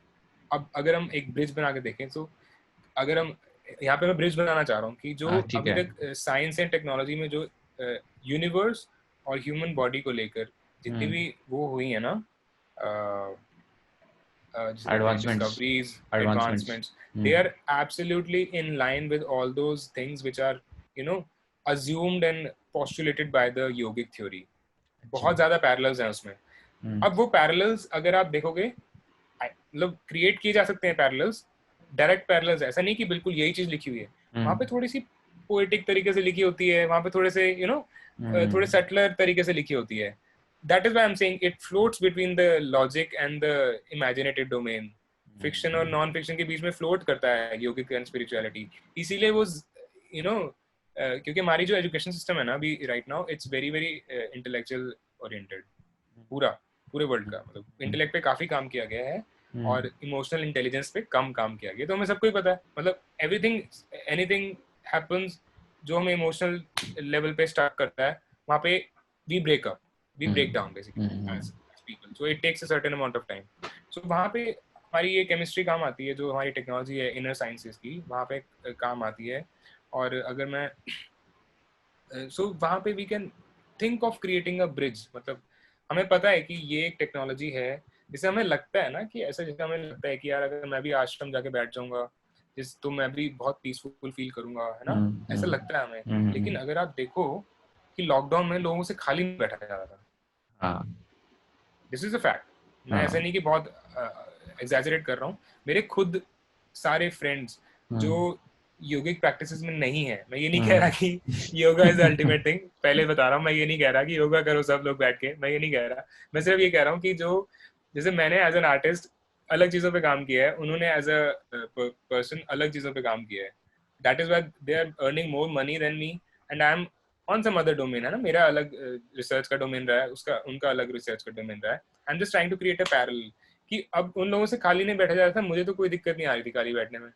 अब अगर हम एक ब्रिज बना के देखें तो अगर हम यहाँ पे मैं ब्रिज बनाना चाह रहा हूँ कि जो अभी तक साइंस एंड टेक्नोलॉजी में जो यूनिवर्स और ह्यूमन बॉडी को लेकर जितनी भी वो हुई है ना discoveries, advancements, they are absolutely in line with all those things which are, you know, assumed and postulated by the yogic theory. बहुत ज्यादा पैरेलल्स हैं उसमें. अब वो पैरेलल्स अगर आप देखोगे मतलब क्रिएट किए जा सकते हैं पैरेलल्स, डायरेक्ट पैरेलल्स, ऐसा नहीं कि बिल्कुल यही चीज लिखी हुई है. वहाँ पे थोड़ी सी पोएटिक तरीके से लिखी होती है, वहाँ पे थोड़े से थोड़े सटलर तरीके से लिखी होती है. That is why I'm saying it floats between the logic and the imaginative domain. Fiction और नॉन फिक्शन के बीच में फ्लोट करता है योगिक एंड स्पिरिचुअलिटी. इसीलिए वो क्योंकि हमारी जो एजुकेशन सिस्टम है ना अभी right now, it's very very intellectual oriented. पूरे वर्ल्ड का मतलब इंटेलेक्ट पे काफी काम किया गया है और इमोशनल इंटेलिजेंस पे कम काम किया गया. तो हमें सबको ही पता है मतलब एनीथिंग हैपेंस जो हमें इमोशनल लेवल पे स्टार्ट करता है, वहाँ पे we break down basically as people. So it takes a certain amount of time. So वहाँ पे हमारी ये केमिस्ट्री काम आती है, जो हमारी टेक्नोलॉजी है इनर साइंसेस की, वहाँ पे काम आती है. और अगर मैं वहाँ पे we can think of creating a bridge. मतलब हमें पता है कि ये एक टेक्नोलॉजी है जिसे हमें लगता है ना कि ऐसा, जैसे हमें लगता है कि यार अगर मैं भी आश्रम जाके बैठ जाऊंगा तो मैं भी बहुत पीसफुल फील करूंगा, है ना. ऐसा लगता है हमें. लेकिन अगर आप देखो कि लॉकडाउन में लोगों से खाली नहीं बैठा जा रहा था. This is a fact. मैं ऐसा नहीं कि बहुत एग्जैजरेट कर रहा हूँ. मेरे खुद सारे फ्रेंड्स जो योगिक प्रैक्टिसेस में नहीं है, मैं ये नहीं कह रहा कि yoga is the ultimate thing, पहले बता रहा हूँ, मैं ये नहीं कह रहा कि योगा करो सब लोग बैठ के, मैं ये नहीं कह रहा. मैं सिर्फ ये कह रहा हूँ कि जो जैसे मैंने एज एन आर्टिस्ट अलग चीजों पे काम किया है, उन्होंने एज अ पर्सन अलग चीजों पे काम किया है. That is why they are earning more money than me and I am on some other domain, है ना. मेरा अलग रिसर्च का डोमेन रहा है, उनका अलग रिसर्च का डोमेन रहा है. I am just trying to create a parallel कि अब उन लोगों से खाली नहीं बैठा जा रहा था, मुझे तो कोई दिक्कत नहीं आ रही थी खाली बैठने में.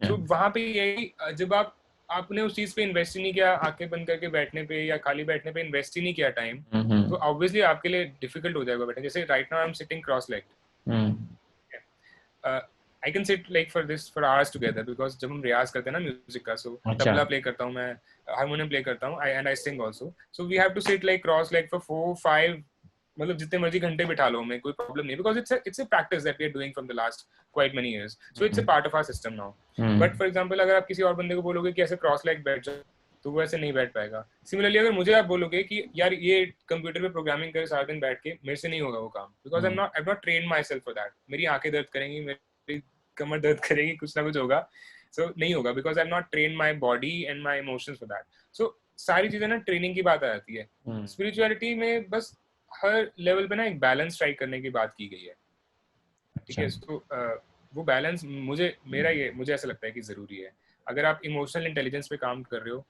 तो वहां पे यही, जब आपने उस चीज पे इन्वेस्ट ही नहीं किया, आंखें बंद करके बैठने पे या खाली बैठने पे इन्वेस्ट ही नहीं किया टाइम, तो ऑब्वियसली आपके लिए डिफिकल्ट हो जाएगा बैठना. जैसे right now I am sitting cross legged. I can sit like for hours together because जब हम रियाज करते हैं ना म्यूजिक का, so तबला प्ले करता हूँ मैं, हारमोनियम प्ले करता हूँ, and I sing also. So we have to sit like cross leg for 4-5, मतलब जितने मर्जी घंटे बिठा लो, हमें कोई प्रॉब्लम नहीं, because it's a practice that we are doing from the last quite many years. So it's a part of our system now. But for example अगर आप किसी और बंदे को बोलोगे कि ऐसे क्रॉस लेग बैठ जाओ, तो वो ऐसे नहीं बैठ पाएगा. सिमिलरली अगर मुझे आप बोलोगे कि यार ये कंप्यूटर पे प्रोग्रामिंग करे सारा दिन बैठ के, मेरे से नहीं होगा वो काम, because I've not trained myself for that. मेरी आंखें दर्द करेंगी, मेरी कमर दर्द करेगी, कुछ ना कुछ होगा. So नहीं होगा because I've not trained my body and my emotions for that. So सारी चीजें ना ट्रेनिंग की बात आ जाती है. स्पिरिचुअलिटी में बस हर लेवल पे ना एक बैलेंस स्ट्राइक करने की बात की गई है. ठीक है. तो वो बैलेंस मुझे ऐसा लगता है कि जरूरी है. अगर आप इमोशनल इंटेलिजेंस पे काम कर रहे हो,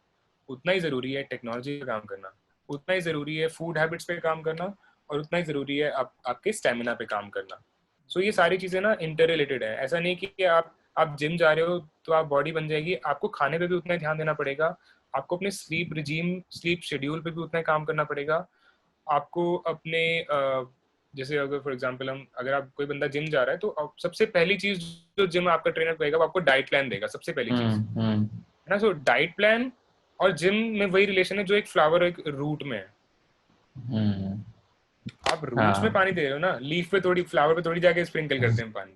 उतना ही जरूरी है टेक्नोलॉजी पे काम करना, उतना ही जरूरी है फूड हैबिट्स पे काम करना, और उतना ही जरूरी है आपके स्टेमिना पे काम करना. सो ये सारी चीजें ना इंटर रिलेटेड है. ऐसा नहीं कि आप जिम जा रहे हो तो आप बॉडी बन जाएगी. आपको खाने पे भी उतना ही ध्यान देना पड़ेगा, आपको अपने स्लीप शेड्यूल पे भी उतना ही काम करना पड़ेगा. आपको अपने जैसे अगर फॉर एग्जांपल अगर आप कोई बंदा जिम जा रहा है, तो सबसे पहली चीज जो जिम आपका ट्रेनर कहेगा वो आपको डाइट प्लान देगा, सबसे पहली चीज, है ना. सो डाइट प्लान और जिम में वही रिलेशन है जो एक फ्लावर एक रूट में है. आप रूट्स में पानी दे रहे हो ना, लीफ पे थोड़ी, फ्लावर पे थोड़ी जाके स्प्रिंकल करते हैं पानी,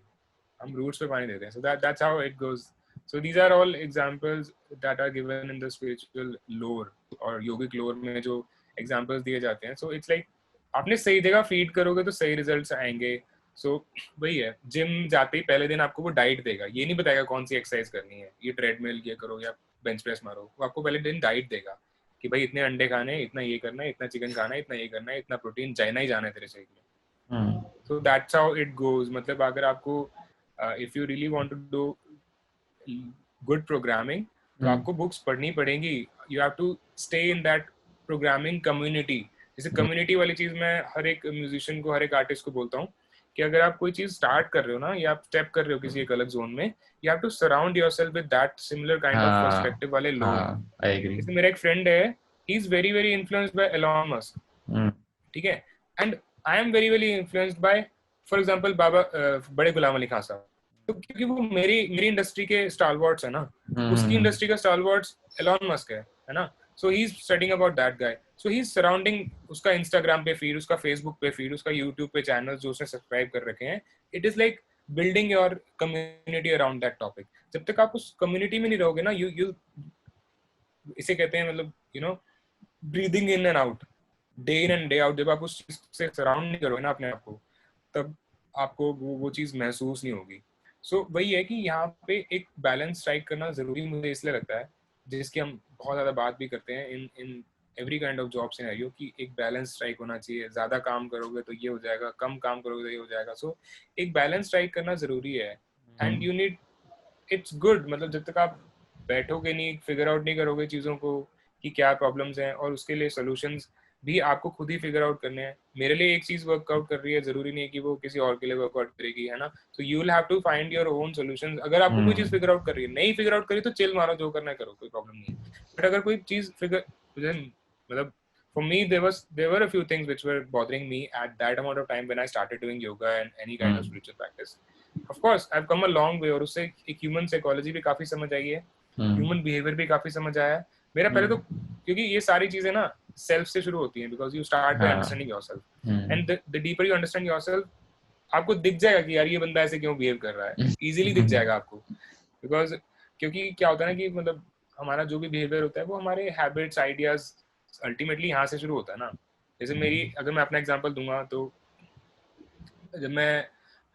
हम रूट्स पे पानी देते हैं. So that's how it goes. So these are all examples that are given in the spiritual lore और योगिक lore में जो examples दिए जाते हैं. So it's like आपने सही जगह फीड करोगे तो सही रिजल्ट्स आएंगे. So वही है, जिम जाते ही पहले दिन आपको वो डाइट देगा, ये नहीं बताएगा कौन सी एक्सरसाइज करनी है, ये ट्रेडमिल ये करो या बेंच प्रेस मारो. वो आपको पहले दिन डाइट देगा कि भाई इतने अंडे खाने, इतना ये करना है, इतना चिकन खाना है, इतना ये करना है, इतना प्रोटीन जाना ही जाना है तेरे शरीर में. So that's how it goes. मतलब अगर आपको if you really want to do good programming, तो आपको बुक्स पढ़नी पड़ेंगी. You have to stay in that programming community. जैसे कम्युनिटी वाली चीज मैं हर एक म्यूजिशियन को, हर एक आर्टिस्ट को बोलता हूँ कि अगर आप कोई चीज स्टार्ट कर रहे हो ना, या आप स्टेप कर रहे हो किसी एक अलग जोन में, you have to surround yourself with that similar kind of हाँ पर्सपेक्टिव वाले लोग। हाँ, आई एग्री। जैसे मेरा एक फ्रेंड है, he is very very influenced by Elon Musk, ठीक है, and I am very very influenced by for example Baba Bade Ghulam Ali Khan साहब। तो क्योंकि वो मेरी मेरी इंडस्ट्री के स्टालवर्ड्स है ना, उसकी इंडस्ट्री का स्टालवर्ड्स एलॉन मस्क है ना, so he is studying about that guy, so he is surrounding उसका इंस्टाग्राम पे फीड, उसका फेसबुक पे फीड, उसका यूट्यूब पे चैनल जो उसने सब्सक्राइब कर रखे हैं, it is like building your community around that topic. जब तक आप उस कम्युनिटी में नहीं रहोगे ना, यू इसे कहते हैं मतलब breathing in and out, day in and day out, जब आप उस चीज से सराउंड नहीं करोगे ना अपने आप को, तब आपको वो चीज महसूस नहीं होगी। सो वही है कि यहाँ पे एक बैलेंस स्ट्राइक करना जरूरी मुझे इसलिए लगता है, जिसकी हम बहुत ज्यादा बात भी करते हैं in in every kind of job scenario, कि एक बैलेंस स्ट्राइक होना चाहिए। ज्यादा काम करोगे तो ये हो जाएगा, कम काम करोगे तो ये हो जाएगा। सो एक बैलेंस स्ट्राइक करना जरूरी है, and you need, it's good, मतलब जब तक आप बैठोगे नहीं, फिगर आउट नहीं करोगे चीज़ों को कि क्या प्रॉब्लम्स हैं, और उसके लिए सॉल्यूशंस भी आपको खुद ही फिगर आउट करने हैं। मेरे लिए एक चीज़ वर्कआउट कर रही है, ज़रूरी नहीं है कि वो किसी और के लिए वर्कआउट करेगी, है ना। तो you will have to find your own solutions. अगर आपको कोई चीज़ फिगर आउट कर रही है, नहीं फिगर आउट करी तो चिल मारो, जो करना है करो, कोई प्रॉब्लम नहीं है। बट अगर कोई चीज़ फिगर, मतलब for me there were a few things which were bothering me at that amount of time when I started doing yoga and any kind of spiritual practice. Of course I've come a long way, और उससे एक human psychology भी काफी समझ आई है, human behaviour भी काफी समझ आया है मेरा। पहले तो क्योंकि ये सारी चीजें ना सेल्फ से शुरू होती हैं, because you start by understanding yourself, and the deeper you understand yourself, आपको दिख जाएगा कि यार ये बंदा ऐसे क्यों बिहेव कर रहा है, इजीली दिख जाएगा आपको। बिकॉज क्योंकि क्या होता है ना कि मतलब हमारा जो भी बिहेवियर होता है वो हमारे हैबिट्स, आइडियाज अल्टीमेटली यहाँ से शुरू होता है ना। जैसे मेरी, अगर मैं अपना एग्जांपल दूंगा तो जब मैं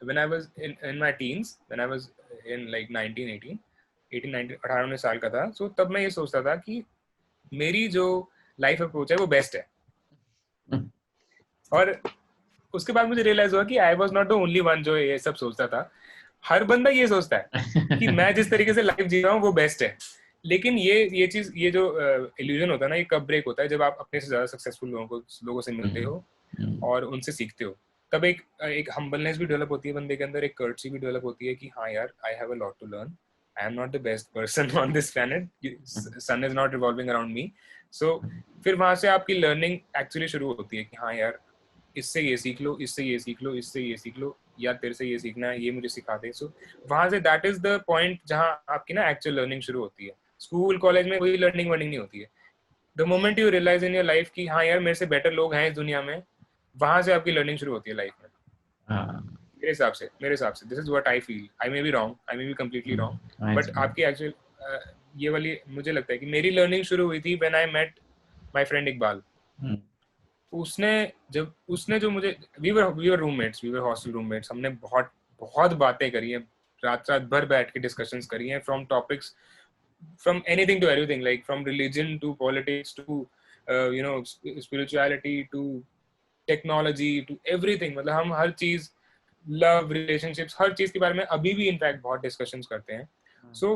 when I was in my teens, when I was in like 19 18 18 19 18 साल का था, so तब मैं ये सोचता था कि मेरी जो लाइफ अप्रोच है वो बेस्ट है। और उसके बाद मुझे रियलाइज हुआ कि I was not the only one जो ये सब सोचता था। हर बंदा ये सोचता है कि मैं जिस तरीके से लाइफ जी रहा हूँ वो बेस्ट है। लेकिन ये चीज, ये जो इल्यूजन होता है ना, ये कब ब्रेक होता है, जब आप अपने से ज्यादा सक्सेसफुल लोगों से मिलते हो और उनसे सीखते हो। तब एक हम्बलनेस भी डेवलप होती है बंदे के अंदर, एक कर्टसी भी डेवलप होती है कि हाँ यार, I have a lot to learn, I am not the best person on this planet, sun is not revolving around me. So फिर वहां से आपकी लर्निंग एक्चुअली शुरू होती है कि हाँ यार, इससे ये सीख लो, इससे ये सीख लो, इससे ये सीख लो, या तेरे से ये सीखना है, ये मुझे सिखा दे। सो वहां say that is the point जहां आपकी ना एक्चुअल लर्निंग शुरू होती है। स्कूल कॉलेज में कोई लर्निंग वर्निंग नहीं होती है। The moment you realise in your life कि हाँ यार, मेरे से बेटर लोग हैं इस दुनिया में, वहां से आपकी लर्निंग शुरू होती है लाइफ में। मेरे हिसाब से this is what I feel. I may be wrong, I may be completely wrong, but आपकी एक्चुअल ये वाली, मुझे लगता है कि मेरी लर्निंग शुरू हुई थी when I met my friend Iqbal. उसने जो मुझे, we were roommates, we were hostel roommates. हमने बहुत बहुत बातें करी हैं, रात रात भर बैठ के डिस्कशंस करी हैं, from topics, from anything to everything, like from religion to politics to spirituality to technology to everything। मतलब हम हर चीज, लव, रिलेशनशिप्स, हर चीज के बारे में अभी भी इनफैक्ट बहुत डिस्कशंस करते हैं। सो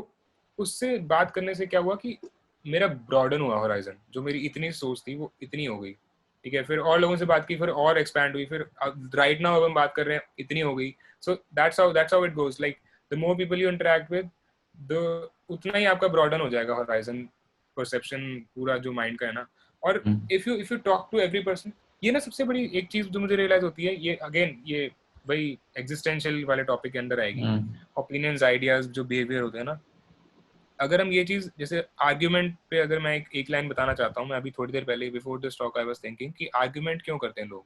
उससे बात करने से क्या हुआ कि मेरा ब्रॉडन हुआ होराइजन। जो मेरी इतनी सोच थी वो इतनी हो गई, ठीक है। फिर और लोगों से बात की, फिर और एक्सपैंड हुई, फिर राइट नाउ अब हम बात कर रहे हैं, इतनी हो गई। So that's how it goes, like the more people you interact with, उतना ही आपका ब्रॉडन हो जाएगा होराइजन, परसेप्शन पूरा जो माइंड का है ना। और if you talk to every person, ये ना सबसे बड़ी एक चीज जो मुझे रियलाइज होती है, ये अगेन ये वही एग्जिस्टेंशियल वाले टॉपिक के अंदर आएगी, ओपिनियंस, आइडियाज, जो बिहेवियर होते हैं ना। अगर हम ये चीज, जैसे आर्ग्यूमेंट पे अगर मैं एक लाइन बताना चाहता हूँ, मैं अभी थोड़ी देर पहले before this talk I was thinking कि आर्ग्यूमेंट क्यों करते हैं लोग।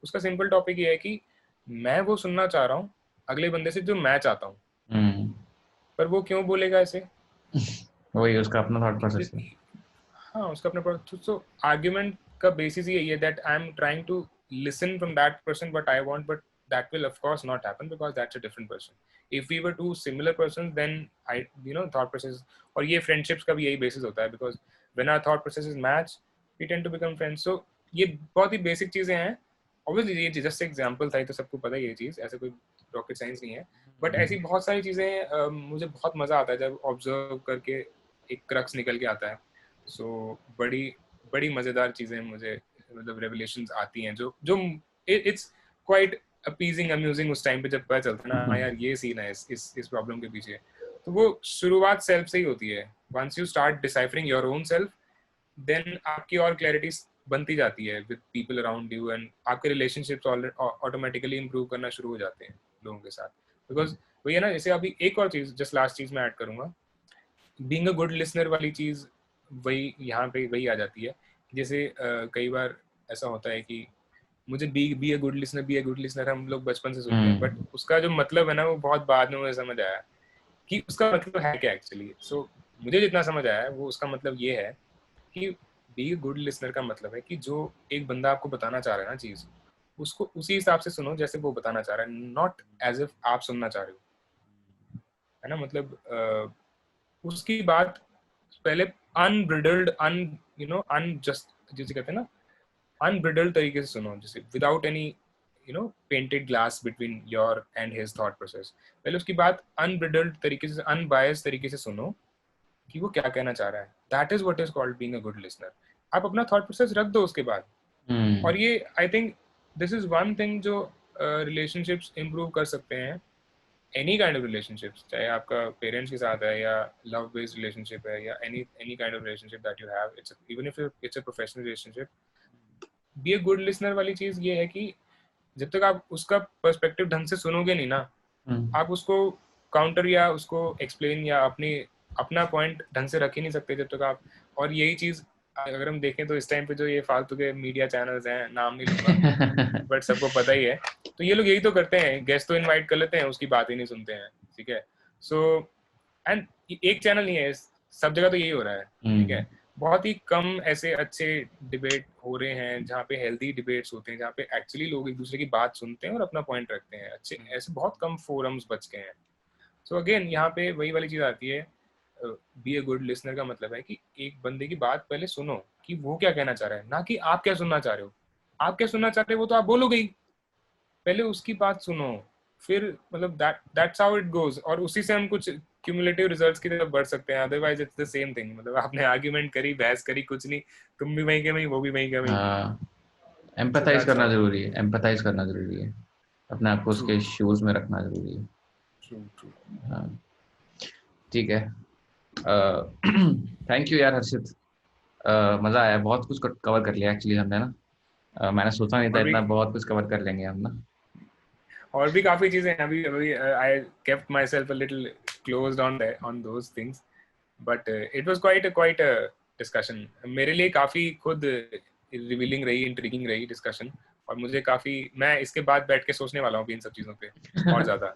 उसका सिंपल टॉपिक ये है कि मैं वो सुनना चाह रहा हूँ अगले बंदे से जो मैं चाहता हूँ, पर वो क्यों बोलेगा ऐसे, वही उसका अपना थॉट प्रोसेस है। हाँ, उसका अपना। सो आर्ग्यूमेंट का बेसिस यही है that I am trying to listen from that person what I want, but that will of course not happen because that's a different person. If we were two similar persons, then thought process, और ये friendships का भी यही basis होता है, because when our thought processes match, we tend to become friends. So ये बहुत ही basic चीजें हैं। Obviously ये just example था, तो सबको पता है ये चीज, ऐसा कोई rocket science नहीं है। बट ऐसी बहुत सारी चीजें मुझे बहुत मजा आता है जब ऑब्जर्व करके एक क्रक्स निकल के आता है। सो बड़ी बड़ी मजेदार चीजें मुझे, मतलब रेवलेशंस आती हैं जो इट्स क्वाइट अपीजिंग अम्यूजिंग उस टाइम पे जब पता चलता है ना, हाँ यार ये सीन है इस प्रॉब्लम के पीछे, तो वो शुरुआत सेल्फ से ही होती है. Once you start deciphering your own self, then आपकी और क्लैरिटी बनती जाती है with people around you, and आपके रिलेशनशिप्स ऑटोमेटिकली इंप्रूव करना शुरू हो जाते हैं लोगों के साथ. बिकॉज वही है ना, जैसे अभी एक और चीज, जस्ट लास्ट चीज मैं ऐड करूंगा, बीइंग अ गुड लिसनर वाली चीज, वही यहाँ पे वही आ जाती है. जैसे कई बार ऐसा होता है कि मुझे be a good listener, be a good listener हम लोग बचपन से सुनते हैं, बट उसका जो मतलब है ना वो बहुत बाद में मुझे समझ आया कि उसका मतलब है क्या एक्चुअली. सो मुझे जितना समझ आया है वो उसका मतलब ये है कि बी ए गुड लिसनर का मतलब है कि जो एक बंदा आपको बताना चाह रहा है ना चीज, उसको उसी हिसाब से सुनो जैसे वो बताना चाह रहा है, नॉट एज इफ आप सुनना चाह रहे हो, है ना. मतलब उसकी बात पहले अनब्रिडल्ड अनजस्ट जैसे कहते हैं ना, अनब्रिडल्ड तरीके से सुनो, जैसे without any painted glass between your and his thought process. पहले उसकी बात अनब्रिडल्ड तरीके से, अनबायस्ड तरीके से सुनो कि वो क्या कहना चाह रहा है. That is what is called being a good listener. आप अपना थॉट प्रोसेस रख दो उसके बाद. और ये I think this is one thing जो रिलेशनशिप्स इंप्रूव कर सकते हैं. एनी काइंड ऑफ रिलेशनशिप्स, चाहे आपका पेरेंट्स के साथ है या लव बेस्ड रिलेशनशिप है या any kind of relationship that you have, it's even if it's a professional relationship, be a good listener वाली चीज ये है कि जब तक आप उसका पर्सपेक्टिव ढंग से सुनोगे नहीं ना, आप उसको काउंटर या उसको एक्सप्लेन या अपना पॉइंट ढंग से रख ही नहीं सकते जब तक आप. और यही चीज अगर हम देखें तो इस टाइम पे जो ये फालतू के मीडिया चैनल्स हैं, नाम नहीं लूंगा, बट सबको पता ही है, तो ये लोग यही तो करते हैं, गेस्ट तो इनवाइट कर लेते हैं, उसकी बात ही नहीं सुनते हैं. ठीक है. सो एंड एक चैनल नहीं है, सब जगह तो यही हो रहा है. ठीक है. बहुत ही कम ऐसे अच्छे डिबेट हो रहे हैं जहाँ पे हेल्दी डिबेट्स होते हैं, जहाँ पे एक्चुअली लोग एक दूसरे की बात सुनते हैं और अपना पॉइंट रखते हैं. अच्छे ऐसे बहुत कम फोरम्स बच गए हैं. सो अगेन यहाँ पे वही वाली चीज आती है, बी ए गुड लिसनर का मतलब है कि एक बंदे की बात पहले सुनो कि वो क्या कहना चाह रहा है, ना कि आप क्या सुनना चाह रहे हो. आप क्या सुनना चाहते हो वो तो आप बोलोगे ही, पहले उसकी बात सुनो, फिर मतलब दैट्स हाउ इट गोज. और उसी से हम कुछ क्यूमुलेटिव रिजल्ट्स की तरफ बढ़ सकते हैं. Otherwise it's the same thing. मतलब आपने आर्ग्यूमेंट करी, बहस करी, कुछ नहीं, तुम भी वहीं के वहीं, वो भी वहीं के वहीं. सो एम्पैथाइज दैट्स करना हाउ. जरूरी है, एम्पैथाइज करना जरूरी है, अपने आप को ट्रू उसके शूज में रखना जरूरी है. ट्रू. हाँ, ठीक है. थैंक यू यार हर्षित. मजा आया, बहुत कुछ कवर कर लिया एक्चुअली हमने ना. मैंने सोचा नहीं था और भी इतना बहुत कुछ कवर कर लेंगे हम ना. और भी काफी चीजें हैं. अभी अभी I kept my self a little closed on those things, but it was quite a discussion. मेरे लिए काफी खुद रिवीलिंग रही, इंट्रिगिंग रही डिस्कशन. और मुझे काफी, मैं इसके बाद बैठ के सोचने वाला हूँ इन सब चीजों पे और ज्यादा.